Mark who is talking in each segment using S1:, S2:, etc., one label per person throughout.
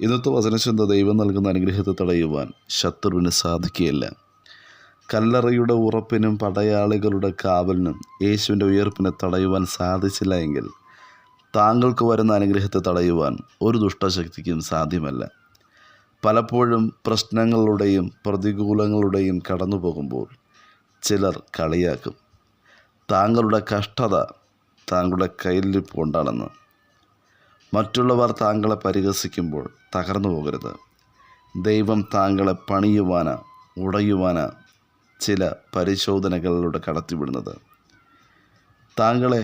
S1: ഇന്നത്തെ വചനചിന്ത ദൈവം നൽകുന്ന അനുഗ്രഹത്തെ തടയുവാൻ ശത്രുവിന് സാധിക്കുകയില്ല. കല്ലറയുടെ ഉറപ്പിനും പടയാളികളുടെ കാവലിനും യേശുവിൻ്റെ ഉയർപ്പിനെ തടയുവാൻ സാധിച്ചില്ല എങ്കിൽ താങ്കൾക്ക് വരുന്ന അനുഗ്രഹത്തെ തടയുവാൻ ഒരു ദുഷ്ടശക്തിക്കും സാധ്യമല്ല. പലപ്പോഴും പ്രശ്നങ്ങളുടെയും പ്രതികൂലങ്ങളുടെയും കടന്നു പോകുമ്പോൾ ചിലർ കളിയാക്കും. താങ്കളുടെ കഷ്ടത താങ്കളുടെ കയ്യിലിരിപ്പ് കൊണ്ടാണെന്ന്. മറ്റുള്ളവർ താങ്കളെ പരിഹസിക്കുമ്പോൾ തകർന്നു പോകരുത്. ദൈവം താങ്കളെ പണിയുവാനാ ഉടയുവാനാ ചില പരിശോധനകളിലൂടെ കടത്തിവിടുന്നത്. താങ്കളെ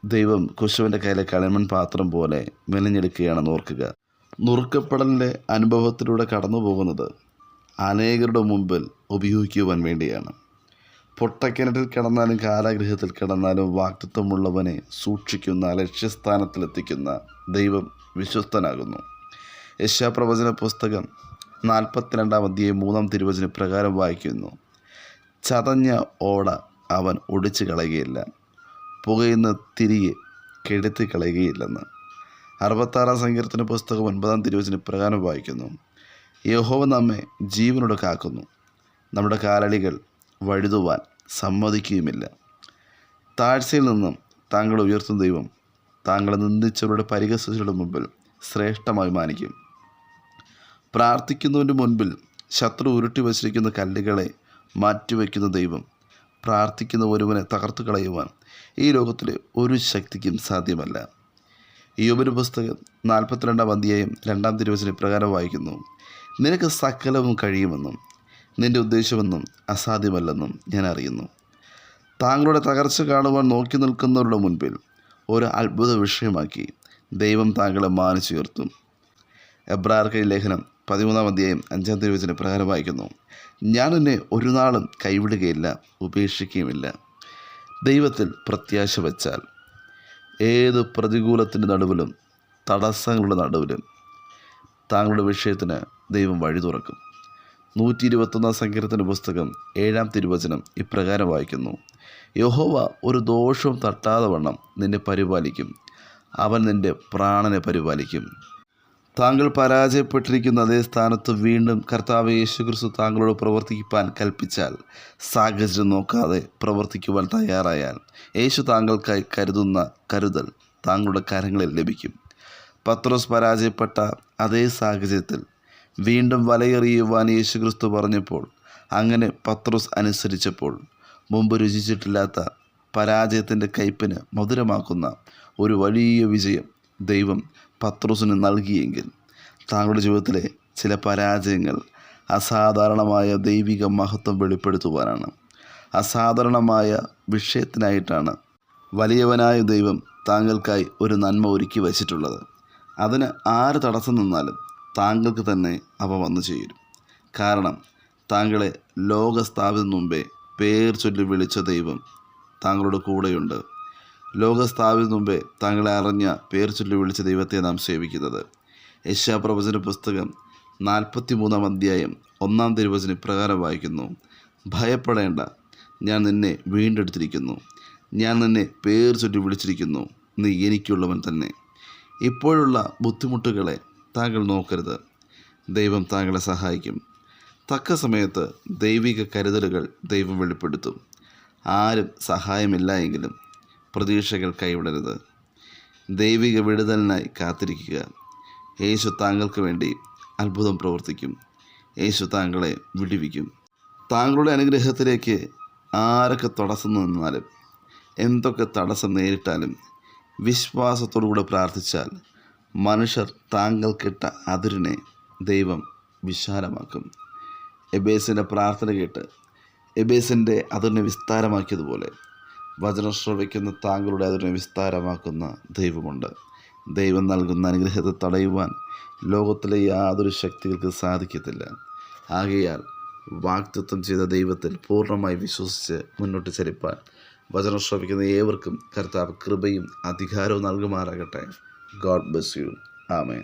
S1: ദൈവം കുശവൻ്റെ കയ്യിലെ കളിമൺ പാത്രം പോലെ മെലിഞ്ഞെടുക്കുകയാണെന്ന് ഓർക്കുക. നുറുക്കപ്പെടലിൻ്റെ അനുഭവത്തിലൂടെ കടന്നു പോകുന്നത് അനേകരുടെ മുമ്പിൽ ഉപയോഗിക്കുവാൻ വേണ്ടിയാണ്. പൊട്ടക്കിണറ്റിൽ കിടന്നാലും കാരാഗൃഹത്തിൽ കിടന്നാലും വാഗ്ദത്തമുള്ളവനെ സൂക്ഷിക്കുന്ന ലക്ഷ്യസ്ഥാനത്തിലെത്തിക്കുന്ന ദൈവം വിശ്വസ്തനാകുന്നു. യെശയ്യാപ്രവചന പുസ്തകം 42-ാം അധ്യായം 3-ാം തിരുവചന പ്രകാരം വായിക്കുന്നു: ചതഞ്ഞ ഓട അവൻ ഒടിച്ചു കളയുകയില്ല, പുകയുന്ന തിരിയെ കെടുത്തി കളയുകയില്ലെന്ന്. 66-ാം സങ്കീർത്തന പുസ്തകം 9-ാം തിരുവചന പ്രകാരം വായിക്കുന്നു: യഹോവ നമ്മെ ജീവനോടെ കാക്കുന്നു, നമ്മുടെ കാലടികൾ വഴുതുവാൻ സമ്മതിക്കുകയുമില്ല. താഴ്ചയിൽ നിന്നും താങ്കളെ ഉയർത്തുന്ന ദൈവം താങ്കളെ നിന്ദിച്ചവരുടെ പരിഹസിച്ചവരുടെ മുമ്പിൽ ശ്രേഷ്ഠമായി മാനിക്കും. പ്രാർത്ഥിക്കുന്നവൻ്റെ മുൻപിൽ ശത്രു ഉരുട്ടി വച്ചിരിക്കുന്ന കല്ലുകളെ മാറ്റിവെക്കുന്ന ദൈവം പ്രാർത്ഥിക്കുന്ന ഒരുവനെ തകർത്തു കളയുവാൻ ഈ ലോകത്തിലെ ഒരു ശക്തിക്കും സാധ്യമല്ല. യോബിന്റെ പുസ്തകം 42-ാം അധ്യായം 2-ാം തിരുവചന പ്രകാരം വായിക്കുന്നു: നിനക്ക് സകലവും കഴിയുമെന്നും നിൻ്റെ ഉദ്ദേശമെന്നും അസാധ്യമല്ലെന്നും ഞാൻ അറിയുന്നു. താങ്കളുടെ തകർച്ച കാണുവാൻ നോക്കി നിൽക്കുന്നവരുടെ മുൻപിൽ ഒരു അത്ഭുത വിഷയമാക്കി ദൈവം താങ്കളെ മാനിച്ചുയർത്തും. എബ്രായർക്ക് ലേഖനം 13-ാം അധ്യായം 5-ാം തിരുവചന പ്രകാരം വായിക്കുന്നു: ഞാൻ എന്നെ ഒരു നാളും കൈവിടുകയില്ല, ഉപേക്ഷിക്കുകയുമില്ല. ദൈവത്തിൽ പ്രത്യാശ വച്ചാൽ ഏത് പ്രതികൂലത്തിൻ്റെ നടുവിലും തടസ്സങ്ങളുടെ നടുവിലും താങ്കളുടെ വിഷയത്തിന് ദൈവം വഴി തുറക്കും. 121-ാം സങ്കീർത്തന പുസ്തകം 7-ാം തിരുവചനം ഇപ്രകാരം വായിക്കുന്നു: യഹോവ ഒരു ദോഷവും തട്ടാതെ വണ്ണം നിന്നെ പരിപാലിക്കും, അവൻ നിൻ്റെ പ്രാണനെ പരിപാലിക്കും. താങ്കൾ പരാജയപ്പെട്ടിരിക്കുന്ന അതേ സ്ഥാനത്ത് വീണ്ടും കർത്താവ് യേശുക്രിസ്തു താങ്കളോട് പ്രവർത്തിക്കാൻ കൽപ്പിച്ചാൽ, സാഹചര്യം നോക്കാതെ പ്രവർത്തിക്കുവാൻ തയ്യാറായാൽ, യേശു താങ്കൾക്കായി കരുതുന്ന കരുതൽ താങ്കളുടെ കരങ്ങളിൽ ലഭിക്കും. പത്രോസ് പരാജയപ്പെട്ട അതേ സാഹചര്യത്തിൽ വീണ്ടും വലയെറിയുവാൻ യേശുക്രിസ്തു പറഞ്ഞപ്പോൾ, അങ്ങനെ പത്രോസ് അനുസരിച്ചപ്പോൾ, മുമ്പ് രുചിച്ചിട്ടില്ലാത്ത പരാജയത്തിൻ്റെ കയ്പിന് മധുരമാക്കുന്ന ഒരു വലിയ വിജയം ദൈവം പത്രോസിന് നൽകിയെങ്കിൽ, താങ്കളുടെ ജീവിതത്തിലെ ചില പരാജയങ്ങൾ അസാധാരണമായ ദൈവിക മഹത്വം വെളിപ്പെടുത്തുവാനാണ്. അസാധാരണമായ വിഷയത്തിനായിട്ടാണ് വലിയവനായ ദൈവം താങ്കൾക്കായി ഒരു നന്മ ഒരുക്കി വച്ചിട്ടുള്ളത്. അതിന് ആര് തടസ്സം നിന്നാലും താങ്കൾക്ക് തന്നെ അവ വന്നു ചേരും. കാരണം താങ്കളെ ലോകസ്ഥാപിതം മുമ്പേ പേർ ചൊല്ലി വിളിച്ച ദൈവം താങ്കളുടെ കൂടെയുണ്ട്. ലോകസ്ഥാപിതം മുമ്പേ താങ്കളെ അറിഞ്ഞ പേർ ചൊല്ലി വിളിച്ച ദൈവത്തെ നാം സേവിക്കുന്നത്. യെശയ്യാപ്രവചന പുസ്തകം 43-ാം അധ്യായം 1-ാം തിരുവചന പ്രകാരം വായിക്കുന്നു: ഭയപ്പെടേണ്ട, ഞാൻ നിന്നെ വീണ്ടെടുത്തിരിക്കുന്നു, ഞാൻ നിന്നെ പേർ ചൊല്ലി വിളിച്ചിരിക്കുന്നു, നീ എനിക്കുള്ളവൻ തന്നെ. ഇപ്പോഴുള്ള ബുദ്ധിമുട്ടുകളെ താങ്കൾ നോക്കരുത്, ദൈവം താങ്കളെ സഹായിക്കും. തക്ക സമയത്ത് ദൈവിക കരുതലുകൾ ദൈവം വെളിപ്പെടുത്തും. ആരും സഹായമില്ല എങ്കിലും പ്രതീക്ഷകൾ കൈവിടരുത്. ദൈവിക വിടുതലിനായി കാത്തിരിക്കുക. യേശു താങ്കൾക്ക് വേണ്ടി അത്ഭുതം പ്രവർത്തിക്കും. യേശു താങ്കളെ വിടുവിക്കും. താങ്കളുടെ അനുഗ്രഹത്തിലേക്ക് ആരൊക്കെ തടസ്സം നിന്നാലും, എന്തൊക്കെ തടസ്സം നേരിട്ടാലും, വിശ്വാസത്തോടുകൂടെ പ്രാർത്ഥിച്ചാൽ മനുഷ്യർ താങ്കൾക്കിട്ട അതിരിനെ ദൈവം വിശാലമാക്കും. എബേസിൻ്റെ പ്രാർത്ഥന കേട്ട് എബേസിൻ്റെ അതിരിനെ വിസ്താരമാക്കിയതുപോലെ വചനം ശ്രവിക്കുന്ന താങ്കളുടെ അതിരിനെ വിസ്താരമാക്കുന്ന ദൈവമുണ്ട്. ദൈവം നൽകുന്ന അനുഗ്രഹത്തെ തടയുവാൻ ലോകത്തിലെ യാതൊരു ശക്തികൾക്ക് സാധിക്കത്തില്ല. ആകയാൽ വാഗ്ദത്തം ചെയ്ത ദൈവത്തിൽ പൂർണ്ണമായി വിശ്വസിച്ച് മുന്നോട്ട് ചലിപ്പാൻ വചനം ശ്രവിക്കുന്ന ഏവർക്കും കർത്താവ് കൃപയും അധികാരവും നൽകുമാറാകട്ടെ. God bless you. Amen.